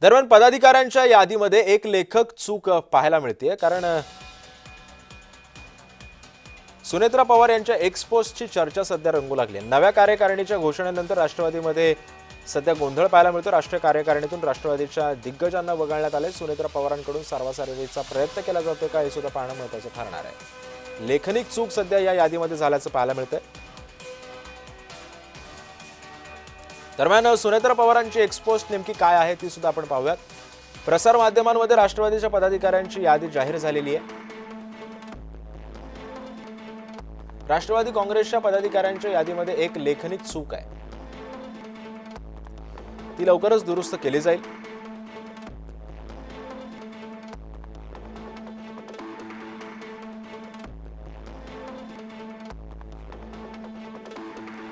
दरम्यान पदाधिकाऱ्यांच्या यादीमध्ये एक लेखक चूक पाहायला मिळते, कारण सुनेत्रा पवार यांच्या एक्सपोजची चर्चा सध्या रंगू लागली. नव्या कार्यकारिणीच्या घोषणेनंतर राष्ट्रवादीमध्ये सध्या गोंधळ पाहायला मिळतो. राष्ट्रीय कार्यकारिणीतून राष्ट्रवादीच्या दिग्गजांना वगळण्यात आले. सुनेत्रा पवारांकडून सारवासारवीचा प्रयत्न केला जातोय का हे सुद्धा पाहणं महत्त्वाचं ठरणार आहे. लेखनिक चूक सध्या या यादीमध्ये झाल्याचं पाहायला मिळतंय. दरम्यान सुनेत्रा पवारांची एक्सपोस्ट नेमकी काय आहे ती सुद्धा आपण पाहूयात. प्रसार माध्यमांमध्ये राष्ट्रवादीच्या पदाधिकाऱ्यांची यादी जाहीर झालेली आहे. राष्ट्रवादी काँग्रेसच्या पदाधिकाऱ्यांच्या यादीमध्ये एक लेखनिक चूक आहे, ती लवकरच दुरुस्त केली जाईल.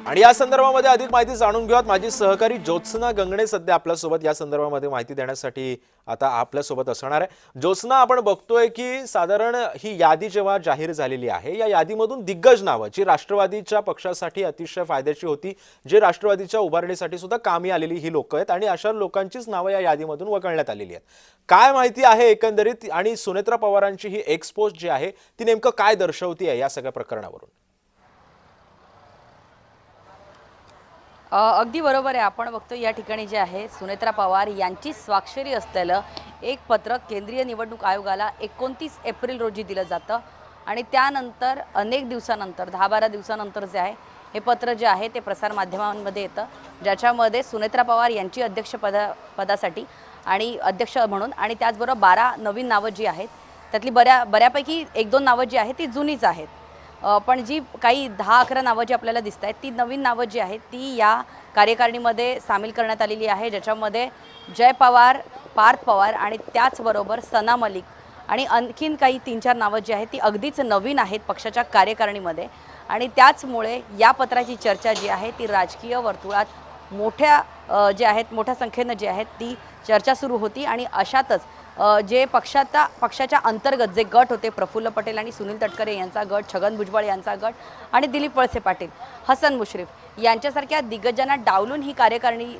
आणि या संदर्भामध्ये अधिक माहिती जाणून घेऊयात. माझी सहकारी ज्योत्सना गंगणे सध्या आपल्यासोबत या संदर्भामध्ये माहिती देण्यासाठी आता आपल्यासोबत असणार आहे. ज्योत्सना, आपण बघतोय की साधारण ही यादी जेव्हा जाहीर झालेली आहे, या यादीमधून दिग्गज नावं जी राष्ट्रवादीच्या पक्षासाठी अतिशय फायद्याची होती, जे राष्ट्रवादीच्या उभारणीसाठी सुद्धा कामी आलेली ही लोक आहेत, आणि अशा लोकांचीच नावं या यादीमधून वगळण्यात आलेली आहेत. काय माहिती आहे एकंदरीत, आणि सुनेत्रा पवारांची ही एक्सपोज जी आहे ती नेमकं काय दर्शवती या सगळ्या प्रकरणावरून? अगदी बरोबर आहे. आपण बघतो या ठिकाणी जे आहे सुनेत्रा पवार यांची स्वाक्षरी असलेलं एक पत्र केंद्रीय निवडणूक आयोगाला 29 एप्रिल रोजी दिलं जातं, आणि त्यानंतर अनेक दिवसानंतर 10-12 दिवसानंतर जे आहे हे पत्र जे आहे ते प्रसार माध्यमांमध्ये येतं, ज्याच्यामध्ये सुनेत्रा पवार यांची पदासाठी आणि अध्यक्ष म्हणून, आणि त्याचबरोबर 12 नवीन नावं जी आहेत त्यातली बऱ्यापैकी 1-2 नावं जी आहेत ती जुनीच आहेत. पण जी काही 10-11 नावं जी आपल्याला दिसत आहेत ती नवीन नावं जी आहेत ती या कार्यकारिणीमध्ये सामील करण्यात आलेली आहे, ज्याच्यामध्ये जय पवार, पार्थ पवार आणि त्याचबरोबर सना मलिक आणि आणखीन काही 3-4 नावं जी आहेत ती अगदीच नवीन आहेत पक्षाच्या कार्यकारिणीमध्ये. आणि त्याचमुळे या पत्राची चर्चा जी आहे ती राजकीय वर्तुळात मोठ्या संख्येनं जी आहेत ती चर्चा सुरू होती. आणि अशातच जे पक्षाच्या अंतर्गत जे गट होते, प्रफुल्ल पटेल आणि सुनील तटकरे यांचा गट, छगन भुजबळ यांचा गट आणि दिलीप वळसे पाटील, हसन मुश्रीफ यांच्यासारख्या दिग्गजांना डावलून ही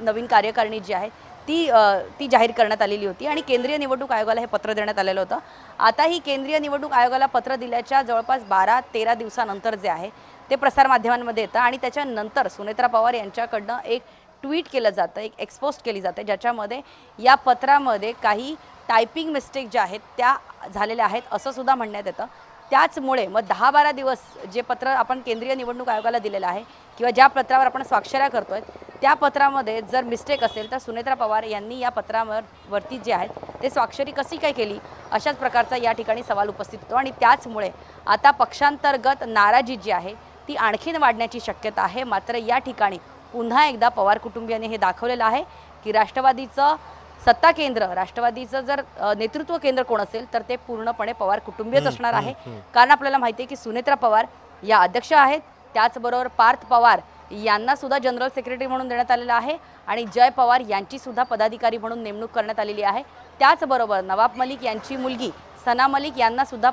नवीन कार्यकारिणी जी आहे ती जाहीर करण्यात आलेली होती, आणि केंद्रीय निवडणूक आयोगाला हे पत्र देण्यात आलेलं होतं. आता ही केंद्रीय निवडणूक आयोगाला पत्र दिल्याच्या जवळपास 12-13 दिवसानंतर जे आहे ते प्रसार माध्यमांमध्ये येतं, आणि त्याच्यानंतर सुनेत्रा पवार यांच्याकडनं एक ट्विट केलं जातं, एक एक्सपोस्ट केली जाते, ज्याच्यामध्ये या पत्रामध्ये काही टायपिंग मिस्टेक ज्या आहेत त्या झालेल्या आहेत असं सुद्धा म्हणण्यात येतं. त्याचमुळे मग 10-12 दिवस जे पत्र आपण केंद्रीय निवडणूक आयोगाला दिलेलं आहे किंवा ज्या पत्रावर आपण स्वाक्षऱ्या करतोय त्या पत्रामध्ये जर मिस्टेक असेल तर सुनेत्रा पवार यांनी या पत्रावरती जे आहेत ते स्वाक्षरी कशी काय केली, अशाच प्रकारचा या ठिकाणी सवाल उपस्थित होतो. आणि त्याचमुळे आता पक्षांतर्गत नाराजी जी आहे ती आणखीन वाढण्याची शक्यता आहे. मात्र या ठिकाणी पुन्हा एकदा पवार कुटुंबियांनी हे दाखवलेलं आहे की राष्ट्रवादीचं सत्ता केंद्र, राष्ट्रवादीचं जर नेतृत्व केंद्र कोण असेल तर ते पूर्णपणे पवार कुटुंबीयच असणार आहे. कारण आपल्याला माहिती आहे की सुनेत्रा पवार या अध्यक्ष आहेत, त्याचबरोबर पार्थ पवार यांना सुद्धा जनरल सेक्रेटरी म्हणून देण्यात आलेलं आहे, आणि जय पवार यांची सुद्धा पदाधिकारी म्हणून नेमणूक करण्यात आलेली आहे. त्याचबरोबर नवाब मलिक यांची मुलगी सना मलिक यांना सुद्धा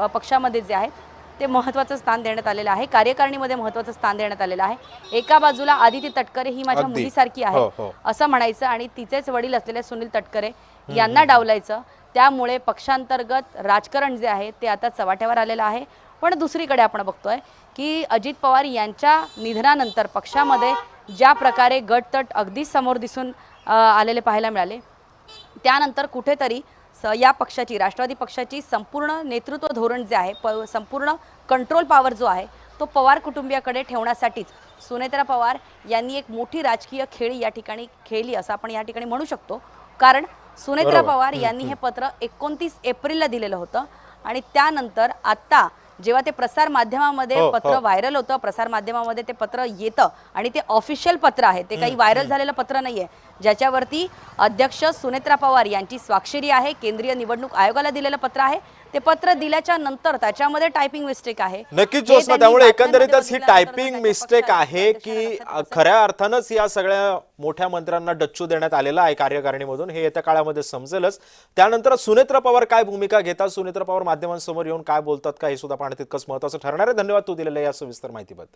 पक्षामध्ये जे आहे ते महत्त्वाचं स्थान देण्यात आलेलं आहे, कार्यकारिणीमध्ये महत्त्वाचं स्थान देण्यात आलेलं आहे. एका बाजूला आदिती तटकरे ही माझ्या मुलीसारखी आहे असं म्हणायचं, आणि तिचेच वडील असलेले सुनील तटकरे यांना डावलायचं. त्यामुळे पक्षांतर्गत राजकारण जे आहे ते आता चव्हाट्यावर आलेलं आहे. पण दुसरीकडे आपण बघतोय की अजित पवार यांच्या निधनानंतर पक्षामध्ये ज्या प्रकारे गटतट अगदी समोर दिसून आलेले पाहायला मिळाले, त्यानंतर कुठेतरी या पक्षाची, राष्ट्रवादी पक्षाची संपूर्ण नेतृत्व धोरण जे आहे, संपूर्ण कंट्रोल पॉवर जो आहे तो पवार कुटुंबियाकडे ठेवण्यासाठीच सुनेत्रा पवार यांनी एक मोठी राजकीय खेळी या ठिकाणी खेळली असं आपण या ठिकाणी म्हणू शकतो. कारण सुनेत्रा पवार यांनी हे पत्र 29 एप्रिलला दिलेलं होतं, आणि त्यानंतर आता जेव्हा ते प्रसार माध्यमामध्ये पत्र व्हायरल होतं, प्रसार माध्यमामध्ये ते पत्र येतं, आणि ते ऑफिशियल पत्र आहे, ते काही व्हायरल झालेलं पत्र नाही आहे, ज्याच्यावरती अध्यक्ष सुनेत्रा पवार यांची स्वाक्षरी आहे, केंद्रीय निवडणूक आयोगाला दिलेलं पत्र आहे. ते पत्र दिल्याच्या नंतर त्याच्यामध्ये टायपिंग मिस्टेक आहे. नक्कीच जोस्ना, त्यामुळे एकंदरीतच ही टायपिंग मिस्टेक आहे की खऱ्या अर्थानंच या सगळ्या मोठ्या मंत्र्यांना डच्चू देण्यात आलेला आहे कार्यकारिणीमधून, हे येत्या काळामध्ये समजेलच. त्यानंतर सुनेत्रा पवार काय भूमिका घेतात, सुनेत्रा पवार माध्यमांसमोर येऊन काय बोलतात का, हे सुद्धा पाहणं तितकंच महत्त्वाचं ठरणार आहे. धन्यवाद तू दिलेल्या या सविस्तर माहितीबद्दल.